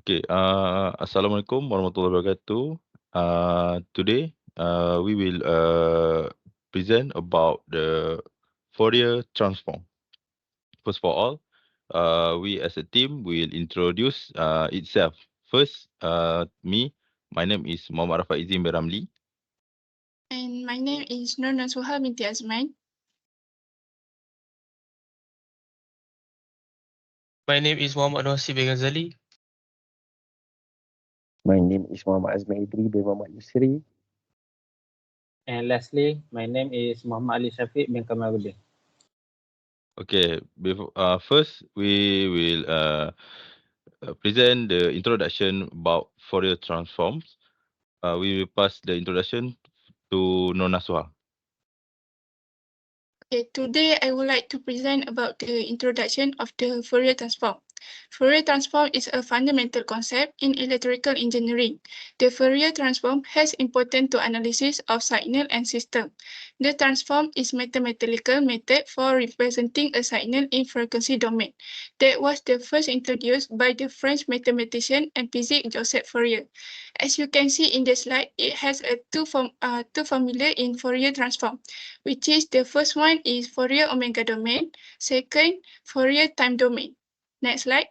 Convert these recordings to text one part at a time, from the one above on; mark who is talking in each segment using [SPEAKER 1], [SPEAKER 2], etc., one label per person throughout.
[SPEAKER 1] Okay, Assalamualaikum warahmatullahi wabarakatuh. Today, we will present about the Fourier transform. First of all, we as a team will introduce itself. First, my name is Muhammad Rafa Izin Beramli.
[SPEAKER 2] And my name is Nur Nasuha binti Azman.
[SPEAKER 3] My name is Muhammad Wasif Ghazali.
[SPEAKER 4] My name is Muhammad Azmi Idri bin Muhammad Yusri.
[SPEAKER 5] And lastly, my name is Muhammad Ali Shafiq bin Kamaluddin.
[SPEAKER 1] Okay, first we will present the introduction about Fourier transforms. We will pass the introduction to Nona Suha.
[SPEAKER 2] Okay, today I would like to present about the introduction of the Fourier transform. Fourier transform is a fundamental concept in electrical engineering. The Fourier transform has importance to analysis of signal and system. The transform is mathematical method for representing a signal in frequency domain. That was the first introduced by the French mathematician and physicist Joseph Fourier. As you can see in the slide, it has two formula in Fourier transform, which is the first one is Fourier omega domain, second Fourier time domain. Next slide.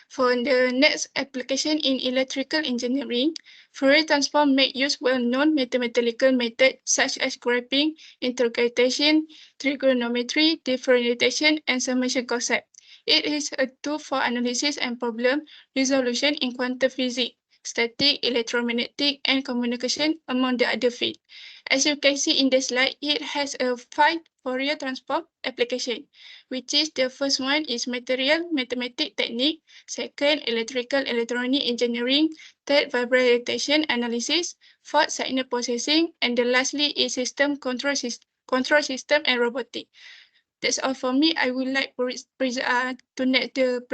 [SPEAKER 2] For the next application in electrical engineering, Fourier transform make use well-known mathematical methods such as graphing, integration, trigonometry, differentiation, and summation concept. It is a tool for analysis and problem resolution in quantum physics, static, electromagnetic, and communication, among the other fields. As you can see in the slide, it has a 5 Fourier transform application, which is the first one is material mathematics technique, second electrical electronic engineering, third vibration analysis, fourth signal processing, and the lastly is system control system and robotic. That's all for me. I would like to let the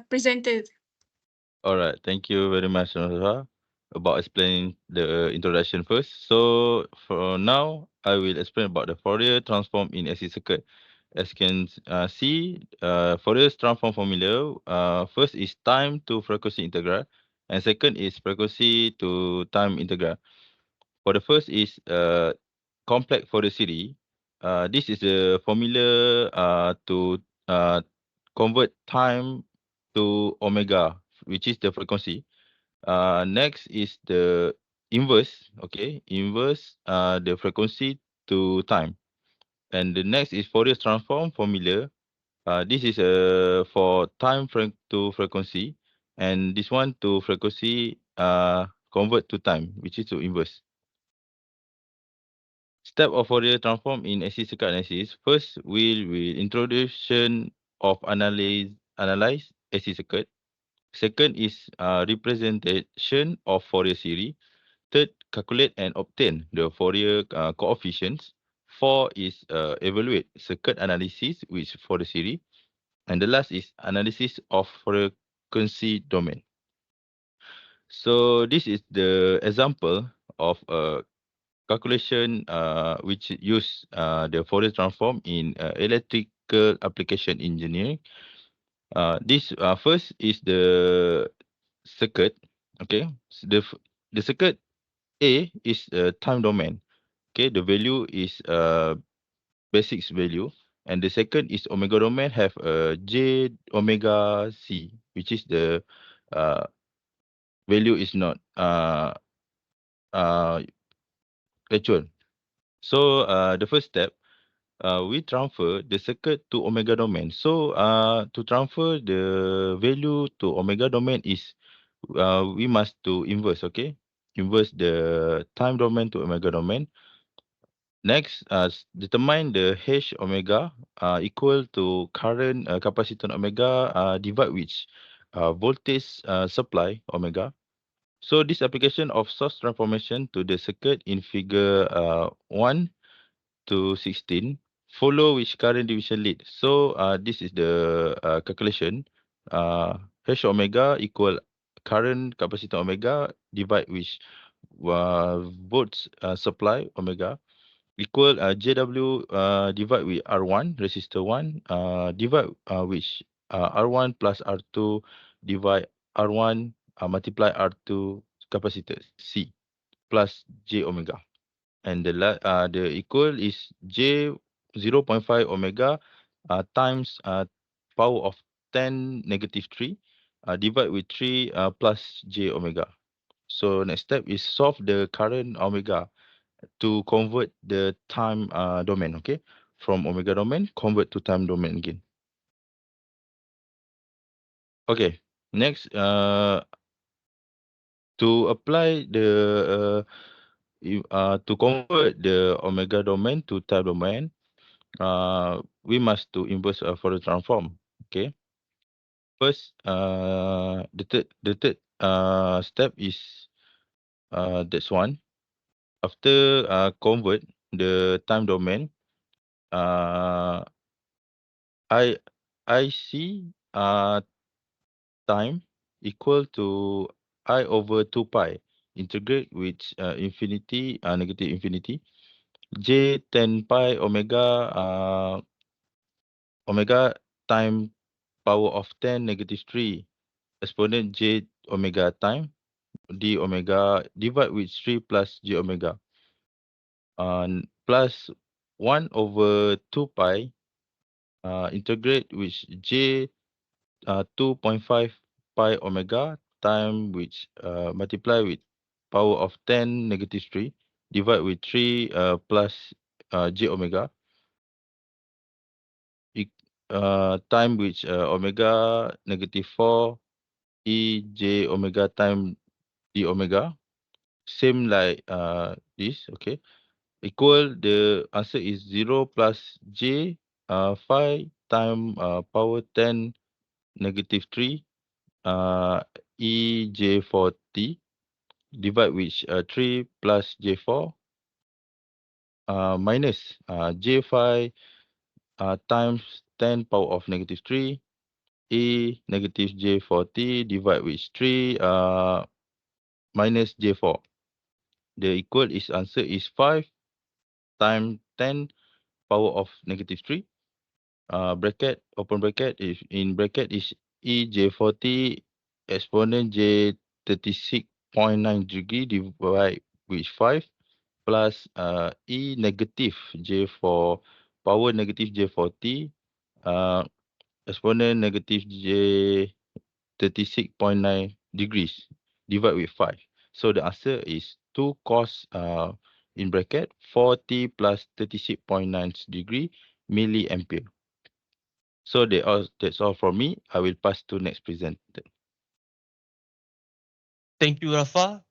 [SPEAKER 2] presenter.
[SPEAKER 1] All right, thank you very much, Nora, about explaining the introduction first. So for now, I will explain about the Fourier transform in AC circuit. As you can see, Fourier transform formula, first is time to frequency integral, and second is frequency to time integral. For the first is complex Fourier series. This is the formula to convert time to omega, which is the frequency. Next is the inverse, okay, inverse the frequency to time. And the next is Fourier transform formula. This is for time to frequency, and this one to frequency convert to time, which is to inverse. Step of Fourier transform in AC circuit analysis. First, we'll introduction of analyze AC circuit. Second is representation of Fourier series. Third, calculate and obtain the Fourier coefficients. Four is evaluate circuit analysis which for the series. And the last is analysis of frequency domain. So this is the example of a calculation which use the Fourier transform in electrical application engineering. This first is the circuit. Okay, so the circuit A is a time domain. Okay, the value is basics value, and the second is omega domain have j omega c, which is the uh, value is not uh, actual. So the first step, we transfer the circuit to omega domain. So to transfer the value to omega domain is we must to inverse, okay? Inverse the time domain to omega domain. Next, determine the H omega equal to current capacitance omega divide which voltage supply omega. So this application of source transformation to the circuit in figure 1 to 16 follow which current division lead. So this is the calculation. H omega equal current capacitance omega divide which volts supply omega equal JW divide with R1 resistor 1 divide which R1 plus R2 divide R1 multiply R2 capacitor C plus J omega. And the equal is J 0.5 omega times power of 10 negative 3 divide with 3 plus J omega. So next step is solve the current omega to convert the time domain, okay? From omega domain, convert to time domain again. Okay, next, to apply to convert the omega domain to time domain, we must to inverse a Fourier transform, okay? First, the third step is this one. After convert the time domain, I see time equal to I over 2 pi integrate with infinity negative infinity j 10 pi omega time power of 10 negative 3 exponent j omega time d omega divide with 3 plus j omega plus 1 over 2 pi integrate with j 2.5 pi omega time which multiply with power of 10 negative 3 divide with 3 plus j omega time which omega negative 4 e j omega time d omega same like this, okay, equal the answer is 0 plus j 5 time power 10 negative 3 EJ4T divide with 3 plus J4 minus J5 times 10 power of negative 3 E negative J4T divide with 3 minus J4. The equal is answer is 5 times 10 power of negative 3 bracket open bracket if in bracket is EJ40 exponent J36.9 degree divide with 5 plus E negative J for power negative J40 exponent negative J36.9 degrees divide with 5. So the answer is 2 cos in bracket 40 plus 36.9 degree milliampere. So that's all from me. I will pass to next presenter.
[SPEAKER 3] Thank you, Rafa.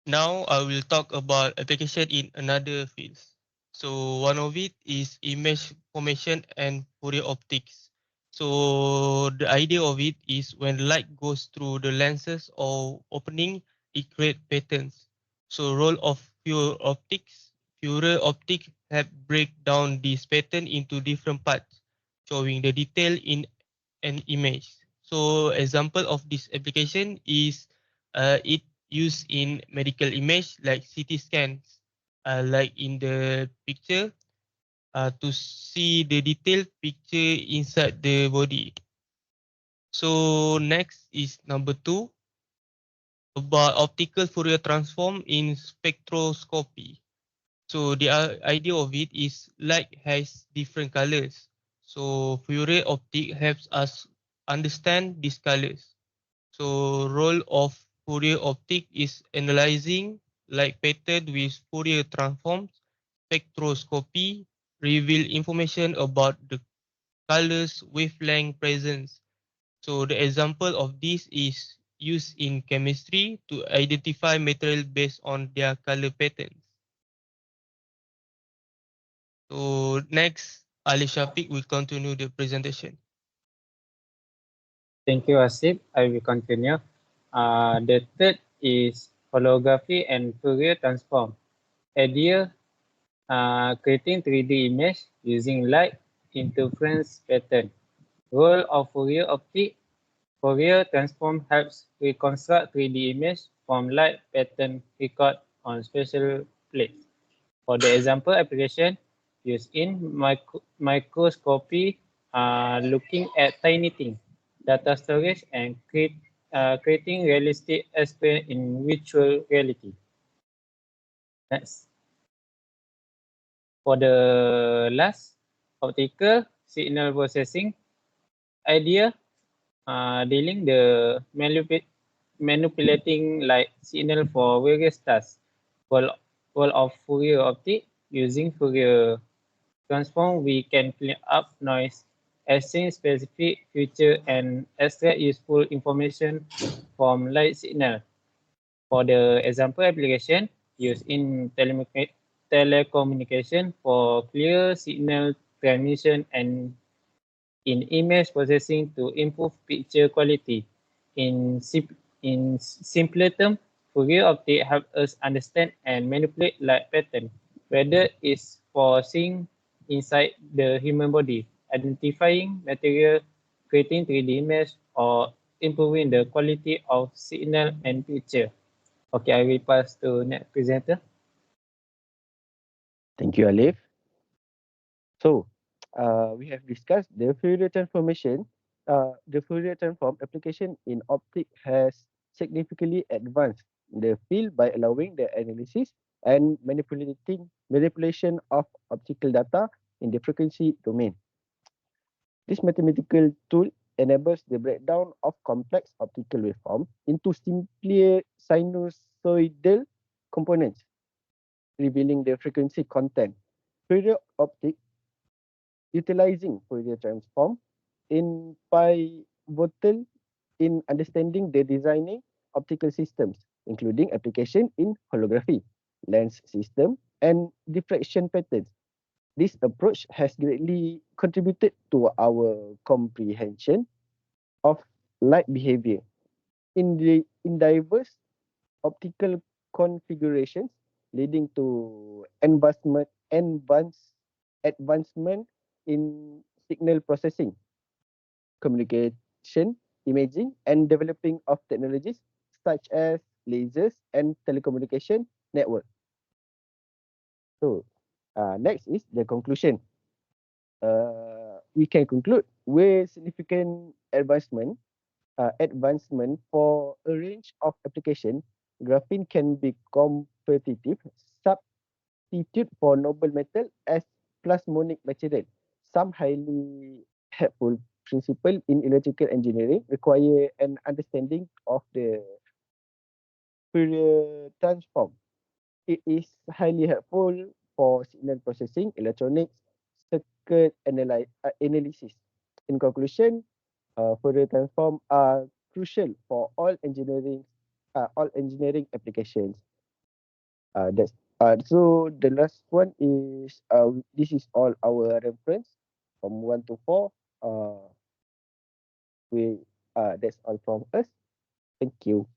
[SPEAKER 3] Now I will talk about application in another fields. So one of it is image formation and Fourier optics. So the idea of it is when light goes through the lenses or opening, it creates patterns. So role of Fourier optics help break down this pattern into different parts, showing the detail in an image. So example of this application is it used in medical image like CT scans, like in the picture, to see the detailed picture inside the body. So next is number 2 about optical Fourier transform in spectroscopy. So the idea of it is light has different colors. So Fourier optic helps us understand these colors. So role of Fourier optic is analyzing light pattern with Fourier transforms. Spectroscopy reveal information about the colors wavelength presence. So the example of this is used in chemistry to identify material based on their color patterns. So next, Ali Shafiq will continue the presentation.
[SPEAKER 5] Thank you, Asif. I will continue. The third is holography and Fourier transform. Idea, creating 3D image using light interference pattern. Role of Fourier optic. Fourier transform helps reconstruct 3D image from light pattern record on special plates. For the example application, used in microscopy looking at tiny things, data storage, and creating realistic experience in virtual reality. Next. For the last, optical signal processing idea, dealing the manipulating light signal for various tasks. World of Fourier optic, using Fourier transform, we can clean up noise, exchange specific feature, and extract useful information from light signal. For the example application, used in telecommunication for clear signal transmission and in image processing to improve picture quality. In simpler terms, Fourier optic help us understand and manipulate light pattern, whether it's for seeing inside the human body, identifying material, creating 3D image, or improving the quality of signal and picture. Okay, I will pass to next presenter.
[SPEAKER 4] Thank you, Alif. So, we have discussed the Fourier transformation. The Fourier transform application in optic has significantly advanced the field by allowing the analysis and manipulation of optical data in the frequency domain. This mathematical tool enables the breakdown of complex optical waveform into simpler sinusoidal components, revealing the frequency content. Fourier optic utilizing Fourier transform in pivotal in understanding the designing optical systems, including application in holography, lens system, and diffraction patterns. This approach has greatly contributed to our comprehension of light behavior in diverse optical configurations, leading to advancement in signal processing, communication, imaging, and developing of technologies such as lasers and telecommunication network. So, next is the conclusion. We can conclude with significant advancement for a range of application. Graphene can be competitive substitute for noble metal as plasmonic material. Some highly helpful principle in electrical engineering require an understanding of the Fourier transform. It is highly helpful for signal processing, electronics, circuit analysis. In conclusion, Fourier transform are crucial for all engineering applications. That's so the last one is this is all our reference from 1 to 4. We That's all from us. Thank you.